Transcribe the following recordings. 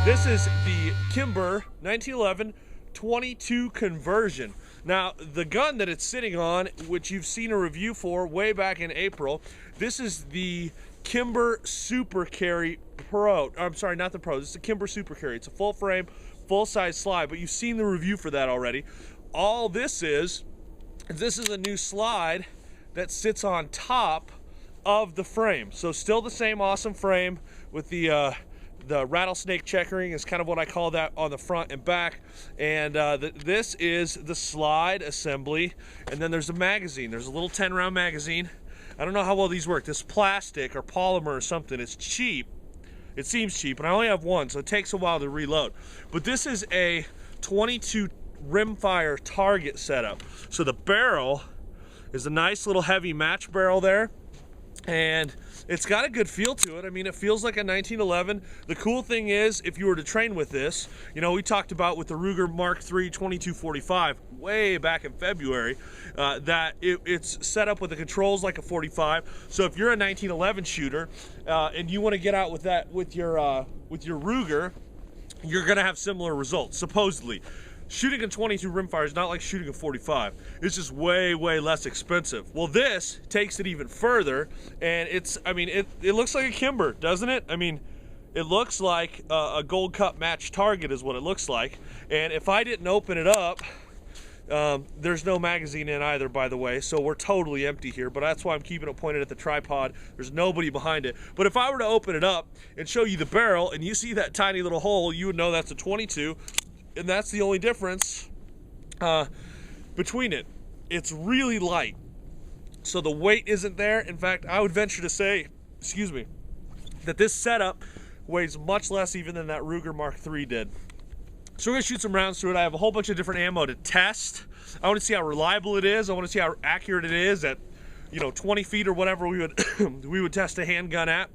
This is the Kimber 1911 22 conversion. Now, the gun that it's sitting on, which you've seen a review for way back in April, this is the Kimber Super Carry Pro. I'm sorry, not the Pro. This is the Kimber Super Carry. It's a full frame, full size slide, but you've seen the review for that already. All this is a new slide that sits on top of the frame. So still the same awesome frame with the rattlesnake checkering is kind of what I call that on the front and back. And this is the slide assembly. And then there's a magazine. There's a little 10-round magazine. I don't know how well these work. This plastic or polymer or something is cheap. It seems cheap, and I only have one, so it takes a while to reload. But this is a 22 rimfire target setup. So the barrel is a nice little heavy match barrel there. And it's got a good feel to it. I mean, it feels like a 1911. The cool thing is, if you were to train with this, you know, we talked about with the Ruger Mark III 2245 way back in February, that it's set up with the controls like a 45. So if you're a 1911 shooter and you want to get out with that with your Ruger, you're going to have similar results, supposedly. Shooting a 22 rimfire is not like shooting a 45. It's just way, way less expensive. Well, this takes it even further, and it looks like a Kimber, doesn't it? I mean, it looks like a Gold Cup match target is what it looks like. And if I didn't open it up, there's no magazine in either, by the way, so we're totally empty here, but that's why I'm keeping it pointed at the tripod. There's nobody behind it. But if I were to open it up and show you the barrel, and you see that tiny little hole, you would know that's a 22. And that's the only difference between it. It's really light, so the weight isn't there. In fact, I would venture to say, excuse me, that this setup weighs much less even than that Ruger Mark III did. So we're gonna shoot some rounds through it. I have a whole bunch of different ammo to test. I want to see how reliable it is. I want to see how accurate it is at, 20 feet or whatever we would we would test a handgun at.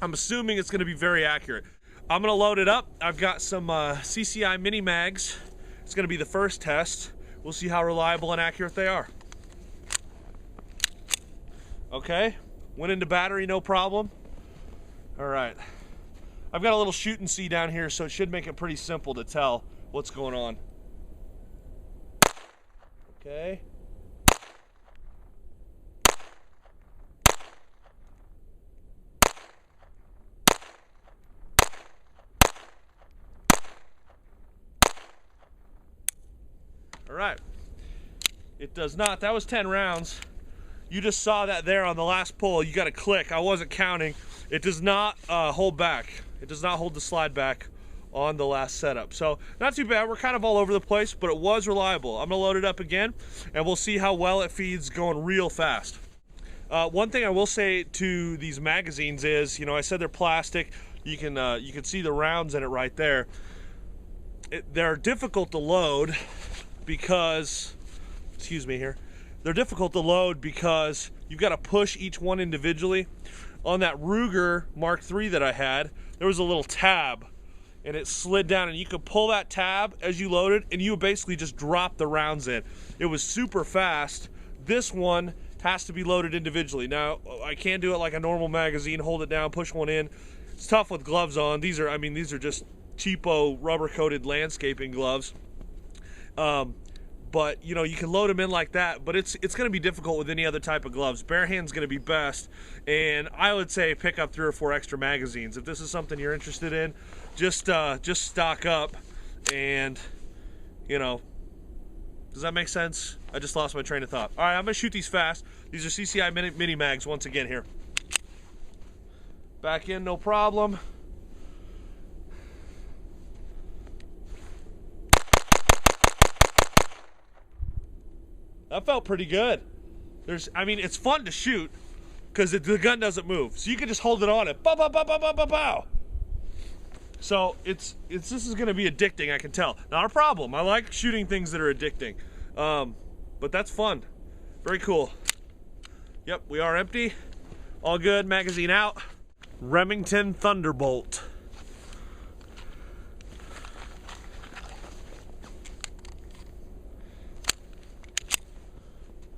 I'm assuming it's going to be very accurate. I'm gonna load it up. I've got some CCI Mini-Mags. It's gonna be the first test. We'll see how reliable and accurate they are. Okay, went into battery, no problem. All right, I've got a little shoot and see down here, so it should make it pretty simple to tell what's going on. Okay. All right, it does not. That was 10 rounds. You just saw that there on the last pull. You got to click. I wasn't counting. It does not hold back. It does not hold the slide back on the last setup. So not too bad. We're kind of all over the place, but it was reliable. I'm gonna load it up again, and we'll see how well it feeds going real fast. One thing I will say to these magazines is, I said they're plastic. You can see the rounds in it right there. They're difficult to load because, excuse me here, they're difficult to load because you've got to push each one individually. On that Ruger Mark III that I had, there was a little tab and it slid down, and you could pull that tab as you loaded and you would basically just drop the rounds in. It was super fast. This one has to be loaded individually. Now, I can do it like a normal magazine, hold it down, push one in. It's tough with gloves on. These are just cheapo rubber-coated landscaping gloves. But you can load them in like that, but it's going to be difficult with any other type of gloves. Bare hand's going to be best, and I would say pick up 3 or 4 extra magazines. If this is something you're interested in, just stock up, and does that make sense? I just lost my train of thought. All right, I'm going to shoot these fast. These are CCI Mini-Mags once again here. Back in, no problem. That felt pretty good. It's fun to shoot because the gun doesn't move, so you can just hold it on it. Bow, bow, bow, bow, bow, bow, bow. So this is going to be addicting, I can tell. Not a problem. I like shooting things that are addicting, but that's fun. Very cool. Yep, we are empty. All good. Magazine out. Remington Thunderbolt.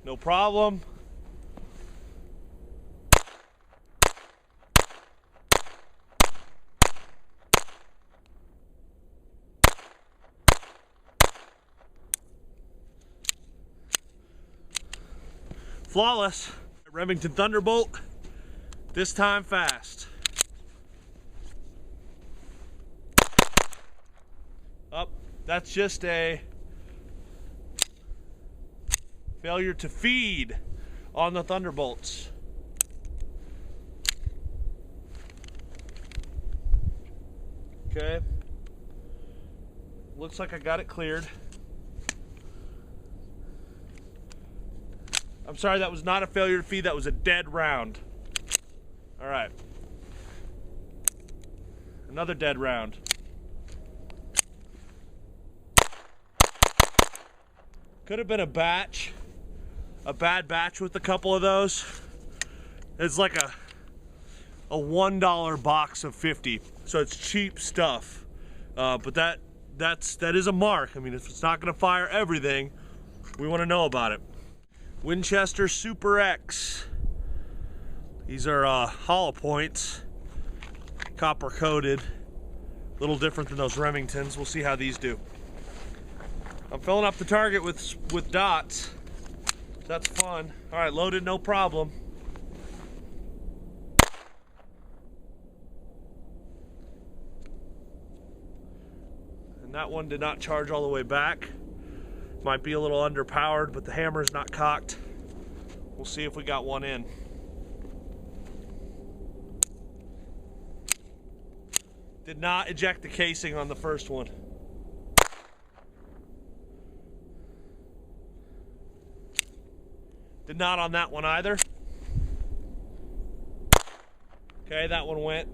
No problem. flawless. Remington Thunderbolt, this time fast. Up, that's just a failure to feed on the Thunderbolts. Okay, looks like I got it cleared. I'm sorry, that was not a failure to feed, that was a dead round. All right, another dead round. Could have been a batch, a bad batch with a couple of those. It's like a $1 box of 50, so it's cheap stuff. But that is a mark. I mean, if it's not going to fire everything, we want to know about it. Winchester Super X. These are hollow points, copper coated. A little different than those Remingtons. We'll see how these do. I'm filling up the target with dots. That's fun. All right, loaded, no problem. And that one did not charge all the way back. Might be a little underpowered, but the hammer's not cocked. We'll see if we got one in. Did not eject the casing on the first one. Did not on that one either. Okay, that one went.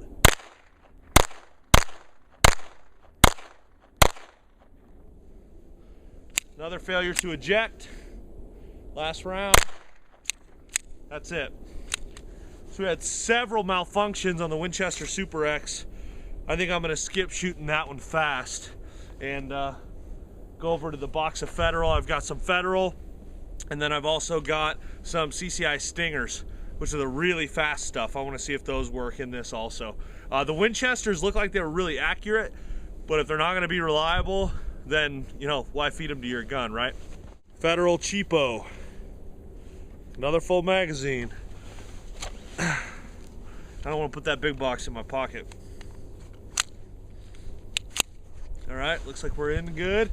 Another failure to eject. Last round. That's it. So we had several malfunctions on the Winchester Super X. I think I'm going to skip shooting that one fast and go over to the box of Federal. I've got some Federal, and then I've also got some CCI Stingers, which are the really fast stuff. I want to see if those work in this also. The Winchesters look like they were really accurate, but if they're not going to be reliable, then, you know, why feed them to your gun, right? Federal cheapo. Another full magazine. I don't want to put that big box in my pocket. All right, looks like we're in good.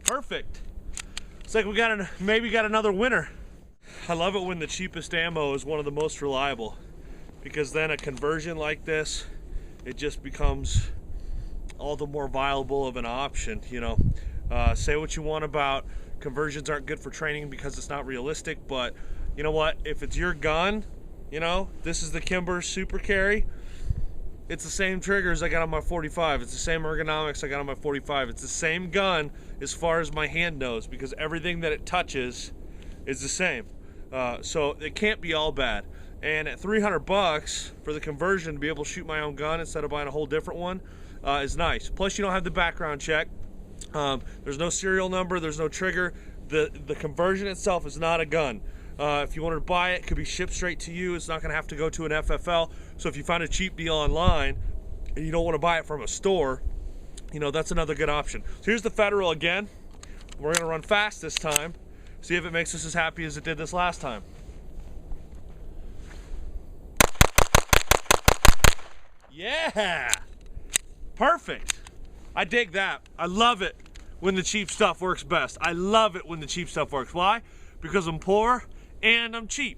Perfect. It's like we got maybe got another winner. I love it when the cheapest ammo is one of the most reliable, because then a conversion like this, it just becomes all the more viable of an option. You know, say what you want about conversions aren't good for training because it's not realistic, but you know what? If it's your gun, you know, this is the Kimber Super Carry. It's the same triggers I got on my 45. It's the same ergonomics I got on my 45. It's the same gun as far as my hand knows, because everything that it touches is the same. So it can't be all bad. And at 300 bucks for the conversion to be able to shoot my own gun instead of buying a whole different one is nice. Plus, you don't have the background check. There's no serial number. There's no trigger. The conversion itself is not a gun. If you wanted to buy it, it could be shipped straight to you. It's not going to have to go to an FFL. So if you find a cheap deal online and you don't want to buy it from a store, you know, that's another good option. So here's the Federal again. We're going to run fast this time. See if it makes us as happy as it did this last time. Yeah! Perfect. I dig that. I love it when the cheap stuff works best. I love it when the cheap stuff works. Why? Because I'm poor and I'm cheap.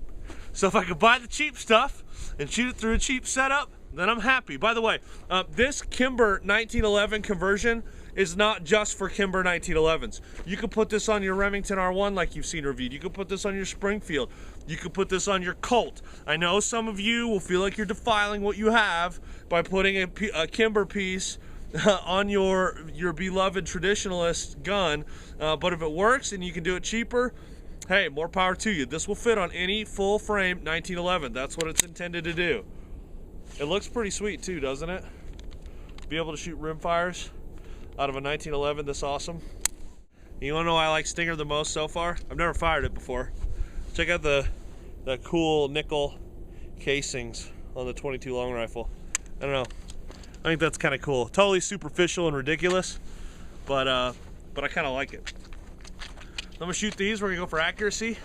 So if I could buy the cheap stuff and shoot it through a cheap setup, then I'm happy. By the way, this Kimber 1911 conversion is not just for Kimber 1911s. You could put this on your Remington R1 like you've seen reviewed. You could put this on your Springfield. You could put this on your Colt. I know some of you will feel like you're defiling what you have by putting a Kimber piece on your beloved traditionalist gun, but if it works and you can do it cheaper, hey, more power to you. This will fit on any full frame 1911. That's what it's intended to do. It looks pretty sweet too, doesn't it? Be able to shoot rim fires out of a 1911 this awesome. You wanna know why I like Stinger the most so far? I've never fired it before. Check out the the cool nickel casings on the 22 long rifle. I don't know. I think that's kind of cool. Totally superficial and ridiculous, but I kind of like it. I'm gonna shoot these. We're gonna go for accuracy,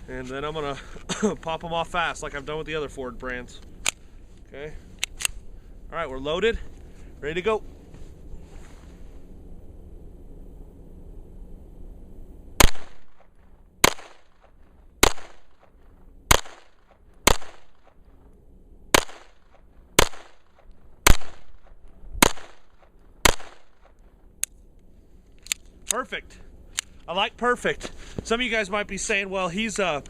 and then I'm gonna pop them off fast like I've done with the other Ford brands. Okay. All right, we're loaded, ready to go. Perfect. I like perfect. Some of you guys might be saying, well, he's not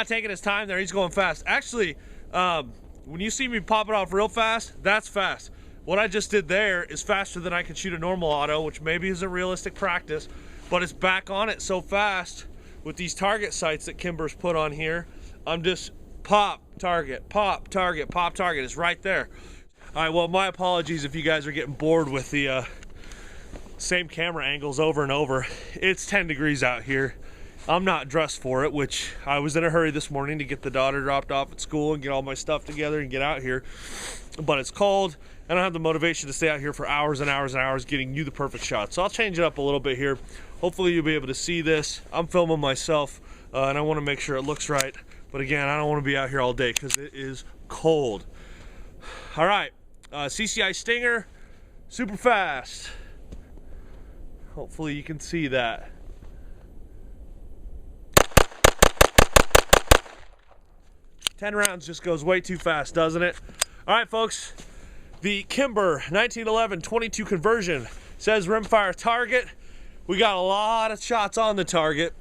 taking his time there, he's going fast. Actually, when you see me pop it off real fast, that's fast. What I just did there is faster than I can shoot a normal auto, which maybe is a realistic practice, but it's back on it so fast with these target sights that Kimber's put on here. I'm just pop, target, pop, target, pop, target. It's right there. All right, well, my apologies if you guys are getting bored with the same camera angles over and over. It's 10 degrees out here. I'm not dressed for it, which I was in a hurry this morning to get the daughter dropped off at school and get all my stuff together and get out here. But it's cold, and I don't have the motivation to stay out here for hours and hours and hours getting you the perfect shot. So I'll change it up a little bit here. Hopefully you'll be able to see this. I'm filming myself, and I want to make sure it looks right. But again, I don't want to be out here all day because it is cold. All right, CCI Stinger, super fast. Hopefully you can see that. Ten rounds just goes way too fast, doesn't it? All right, folks. The Kimber 1911 22 conversion says rimfire target. We got a lot of shots on the target,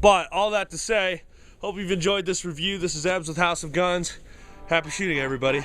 but all that to say, hope you've enjoyed this review. This is Ebbs with House of Guns. Happy shooting, everybody.